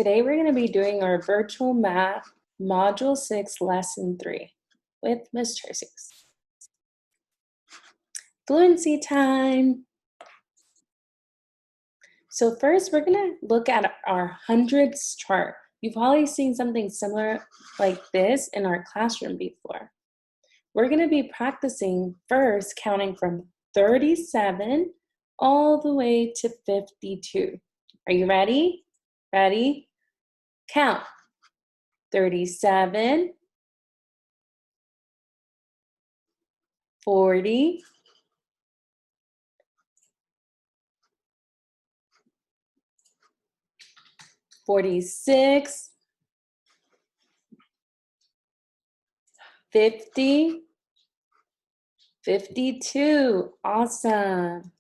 Today we're going to be doing our Virtual Math Module 6 Lesson 3 with Ms. Terces. Fluency time! So first we're going to look at our hundreds chart. You've probably seen something similar like this in our classroom before. We're going to be practicing first counting from 37 all the way to 52. Are you ready? Ready? Count. 37, 40, 46, 50, 52. Awesome.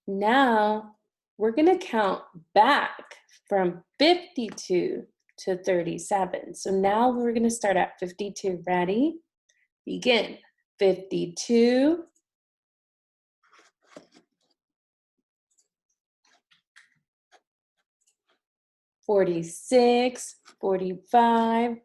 Now we're going to count back from 52 to 37. So now we're going to start at 52. Ready? Begin. 52, 46, 45,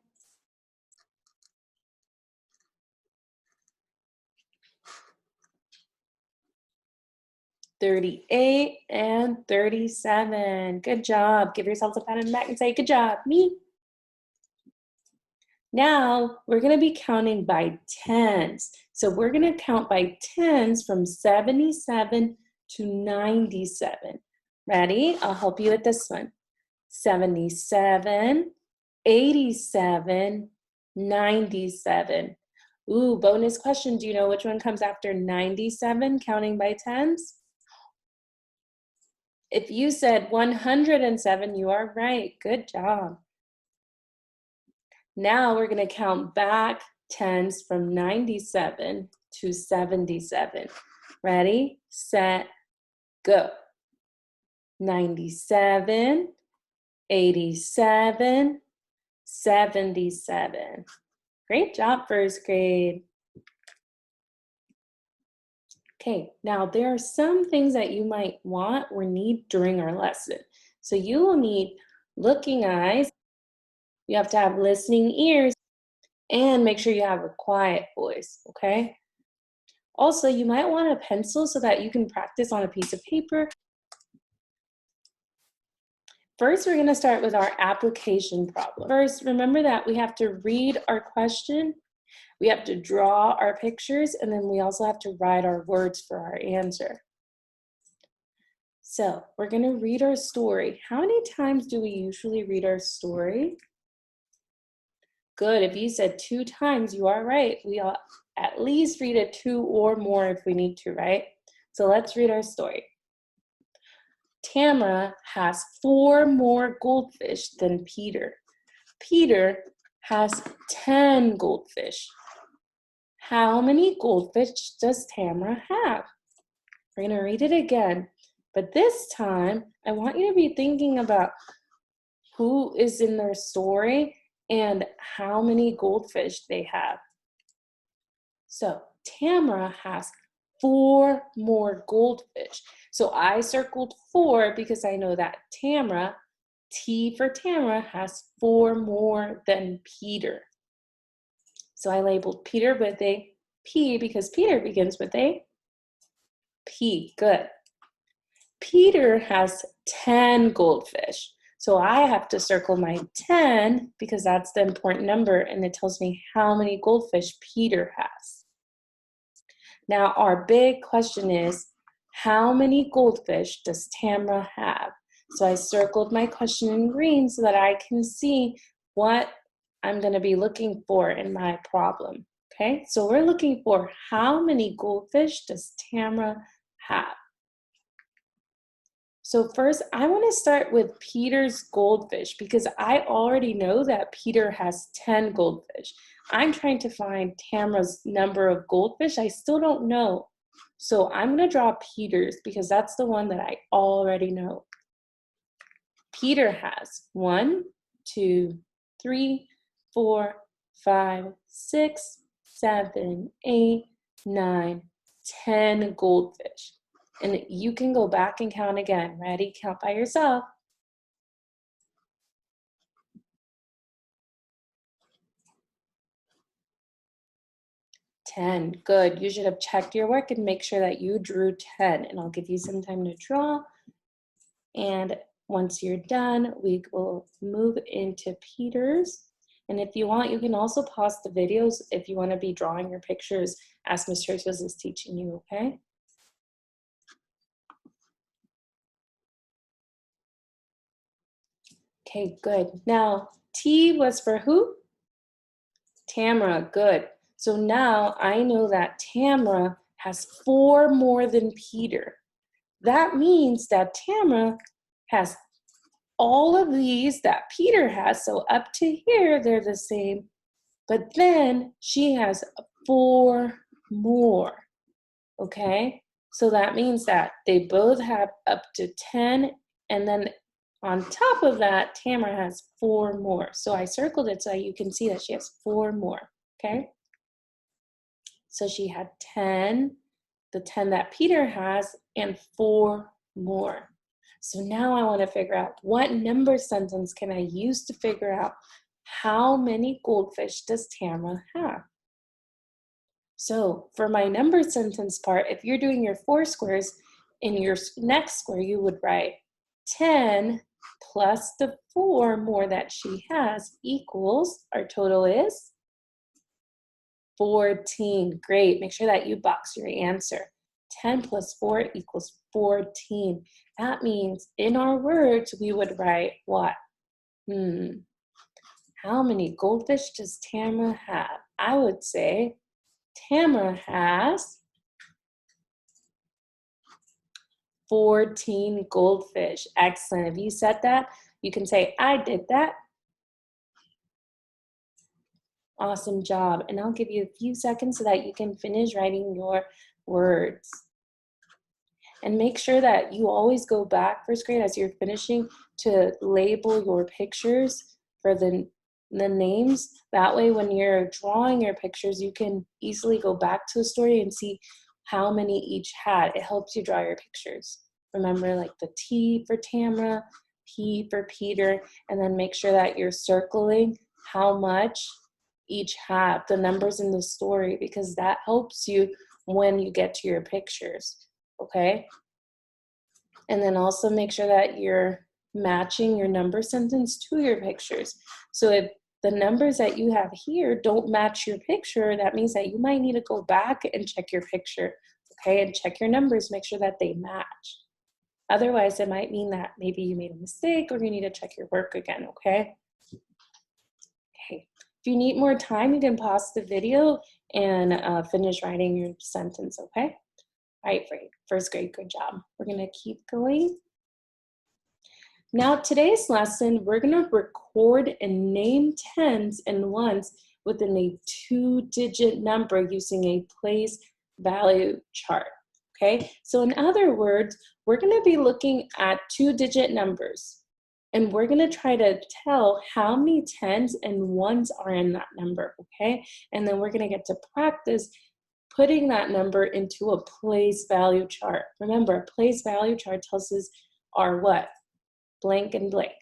38, and 37. Good job. Give yourselves a pat on the back and say, good job, me. Now we're going to be counting by tens. So we're going to count by tens from 77 to 97. Ready? I'll help you with this one. 77, 87, 97. Ooh, bonus question. Do you know which one comes after 97, counting by tens? If you said 107, you are right. Good job. Now we're going to count back tens from 97 to 77. Ready, set, go. 97, 87, 77. Great job, first grade. Okay, now there are some things that you might want or need during our lesson. So you will need looking eyes. You have to have listening ears, and make sure you have a quiet voice, okay? Also, you might want a pencil so that you can practice on a piece of paper. First, we're gonna start with our application problem. First, remember that we have to read our question, we have to draw our pictures, and then we also have to write our words for our answer. So, we're gonna read our story. How many times do we usually read our story? Good, if you said 2 times, you are right. We'll at least read it 2 or more if we need to, right? So let's read our story. Tamara has 4 more goldfish than Peter. Peter has 10 goldfish. How many goldfish does Tamara have? We're gonna read it again, but this time, I want you to be thinking about who is in their story and how many goldfish they have. So Tamara has 4 more goldfish. So I circled 4 because I know that Tamara, T for Tamara, has 4 more than Peter. So I labeled Peter with a P because Peter begins with a P. Good. Peter has 10 goldfish. So I have to circle my 10 because that's the important number and it tells me how many goldfish Peter has. Now our big question is, how many goldfish does Tamara have? So I circled my question in green so that I can see what I'm going to be looking for in my problem. Okay, so we're looking for how many goldfish does Tamara have? So first, I want to start with Peter's goldfish because I already know that Peter has 10 goldfish. I'm trying to find Tamara's number of goldfish. I still don't know. So I'm going to draw Peter's because that's the one that I already know. Peter has 1, 2, 3, 4, 5, 6, 7, 8, 9, 10 goldfish. And you can go back and count again. Ready? Count by yourself. 10. Good. You should have checked your work and make sure that you drew 10. And I'll give you some time to draw. And once you're done, we will move into Peter's. And if you want, you can also pause the videos if you want to be drawing your pictures as Ms. Churches is teaching you, okay? Okay, good. Now, T was for who? Tamara, good. So now I know that Tamara has 4 more than Peter. That means that Tamara has all of these that Peter has. So up to here, they're the same. But then she has 4 more, okay? So that means that they both have up to 10, and then on top of that, Tamara has 4 more. So I circled it so you can see that she has 4 more, okay? So she had 10, the 10 that Peter has, and 4 more. So now I want to figure out what number sentence can I use to figure out how many goldfish does Tamara have? So for my number sentence part, if you're doing your 4 squares, in your next square, you would write 10 plus the 4 more that she has equals, our total is 14. Great. Make sure that you box your answer. 10 plus 4 equals 14. That means in our words, we would write what? How many goldfish does Tamara have? I would say Tamara has 14 goldfish. Excellent. If you said that, you can say, I did that. Awesome job. And I'll give you a few seconds so that you can finish writing your words. And make sure that you always go back, first grade, as you're finishing, to label your pictures for the names. That way, when you're drawing your pictures, you can easily go back to the story and see how many each had. It helps you draw your pictures. Remember, like the T for Tamara, P for Peter, and then make sure that you're circling how much each had, the numbers in the story, because that helps you when you get to your pictures, okay? And then also make sure that you're matching your number sentence to your pictures. So if the numbers that you have here don't match your picture, that means that you might need to go back and check your picture, okay? And check your numbers, make sure that they match. Otherwise, it might mean that maybe you made a mistake or you need to check your work again, okay? Okay. If you need more time, you can pause the video and finish writing your sentence, okay? All right, great. First grade, good job. We're gonna keep going. Now, today's lesson, we're gonna record and name tens and ones within a 2-digit number using a place value chart, okay? So in other words, we're gonna be looking at 2-digit numbers, and we're gonna try to tell how many tens and ones are in that number, okay? And then we're gonna get to practice putting that number into a place value chart. Remember, a place value chart tells us our what? Blank and blank.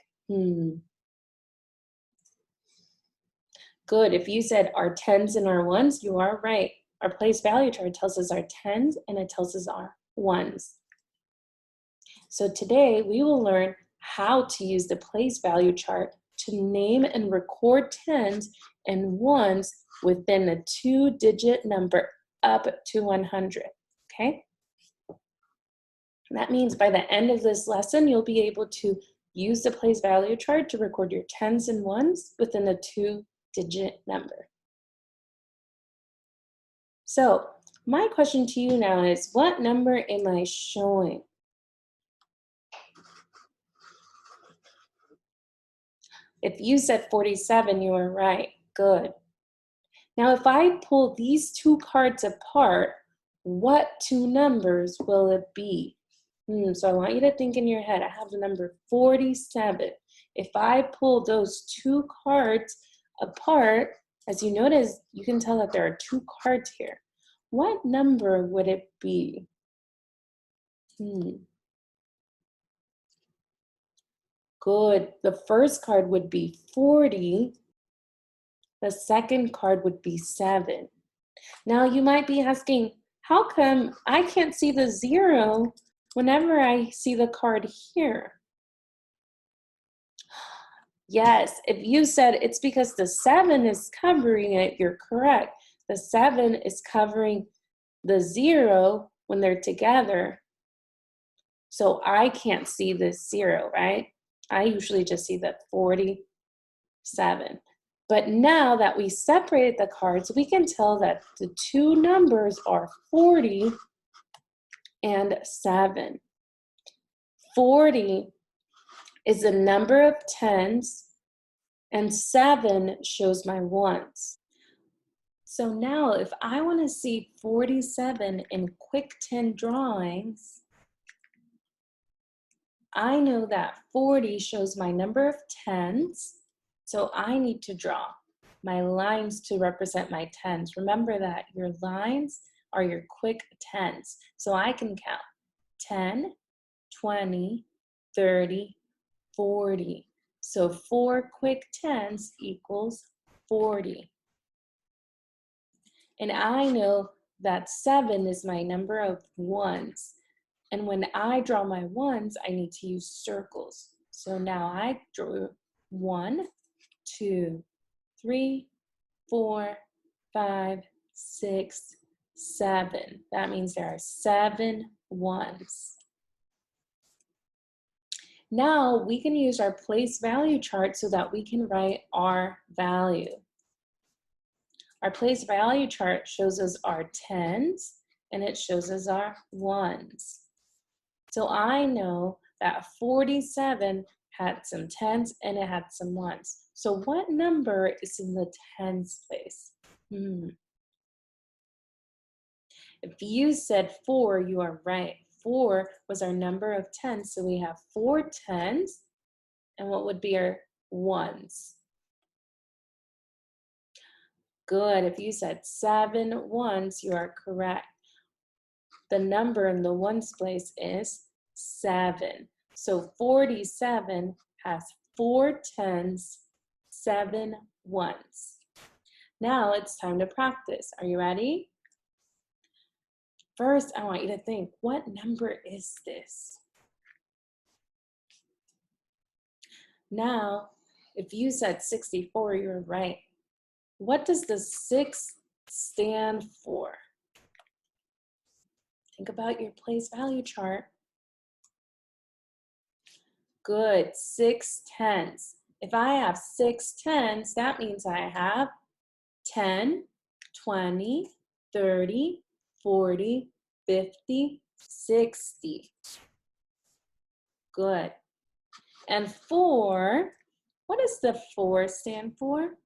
Good. If you said our tens and our ones, you are right. Our place value chart tells us our tens and it tells us our ones. So today we will learn how to use the place value chart to name and record tens and ones within a 2-digit number up to 100, okay? That means by the end of this lesson, you'll be able to use the place value chart to record your tens and ones within a 2-digit number. So my question to you now is, what number am I showing? If you said 47, you are right. Good. Now, if I pull these 2 cards apart, what 2 numbers will it be? So I want you to think in your head, I have the number 47. If I pull those 2 cards apart, as you notice, you can tell that there are 2 cards here. What number would it be? Good. The first card would be 40. The second card would be 7. Now you might be asking, how come I can't see the 0 whenever I see the card here? Yes, if you said it's because the 7 is covering it, you're correct. The 7 is covering the 0 when they're together. So I can't see this 0, right? I usually just see the 47. But now that we separated the cards, we can tell that the two numbers are 40 and 7. 40 is the number of tens, and 7 shows my ones. So now if I want to see 47 in quick 10 drawings, I know that 40 shows my number of tens, so I need to draw my lines to represent my tens. Remember that your lines are your quick tens, so I can count 10, 20, 30, 40. So 4 quick tens equals 40. And I know that 7 is my number of ones. And when I draw my ones, I need to use circles. So now I drew 1, 2, 3, 4, 5, 6, 7. That means there are 7 ones. Now we can use our place value chart so that we can write our value. Our place value chart shows us our tens and it shows us our ones. So I know that 47 had some tens and it had some ones. So what number is in the tens place? If you said 4, you are right. 4 was our number of tens, so we have 4 tens, and what would be our ones? Good, if you said 7 ones, you are correct. The number in the ones place is 7. So 47 has 4 tens, 7 ones. Now it's time to practice. Are you ready? First, I want you to think, what number is this? Now, if you said 64, you're right. What does the 6 stand for? Think about your place value chart. Good, 6 tens. If I have 6 tens, that means I have 10, 20, 30, 40, 50, 60. Good. And 4, what does the 4 stand for?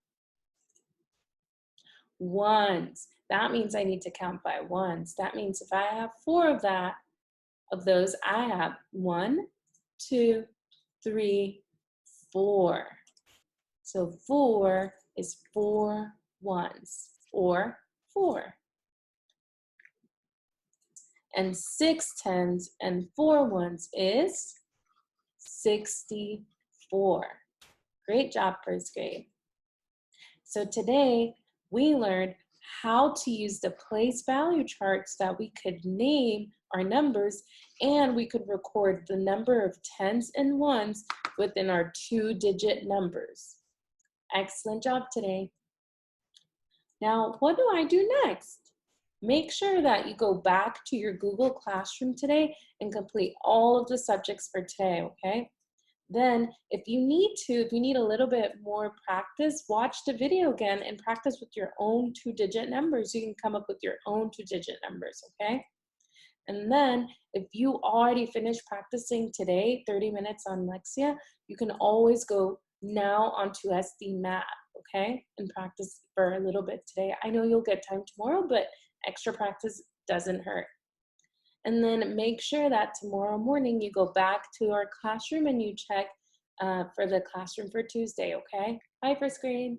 Ones. That means I need to count by ones. That means if I have 4 of those, I have 1, 2, 3, 4. So 4 is 4 ones, or 4. And 6 tens and 4 ones is 64. Great job, first grade. So today we learned how to use the place value charts that we could name our numbers, and we could record the number of tens and ones within our 2-digit numbers. Excellent job today. Now, what do I do next? Make sure that you go back to your Google Classroom today and complete all of the subjects for today, okay? Then, if you need a little bit more practice, watch the video again and practice with your own 2-digit numbers. You can come up with your own 2-digit numbers, okay? And then, if you already finished practicing today, 30 minutes on Lexia, you can always go now onto SD Math, okay? And practice for a little bit today. I know you'll get time tomorrow, but extra practice doesn't hurt. And then make sure that tomorrow morning you go back to our classroom and you check for the classroom for Tuesday, okay? Bye, first grade.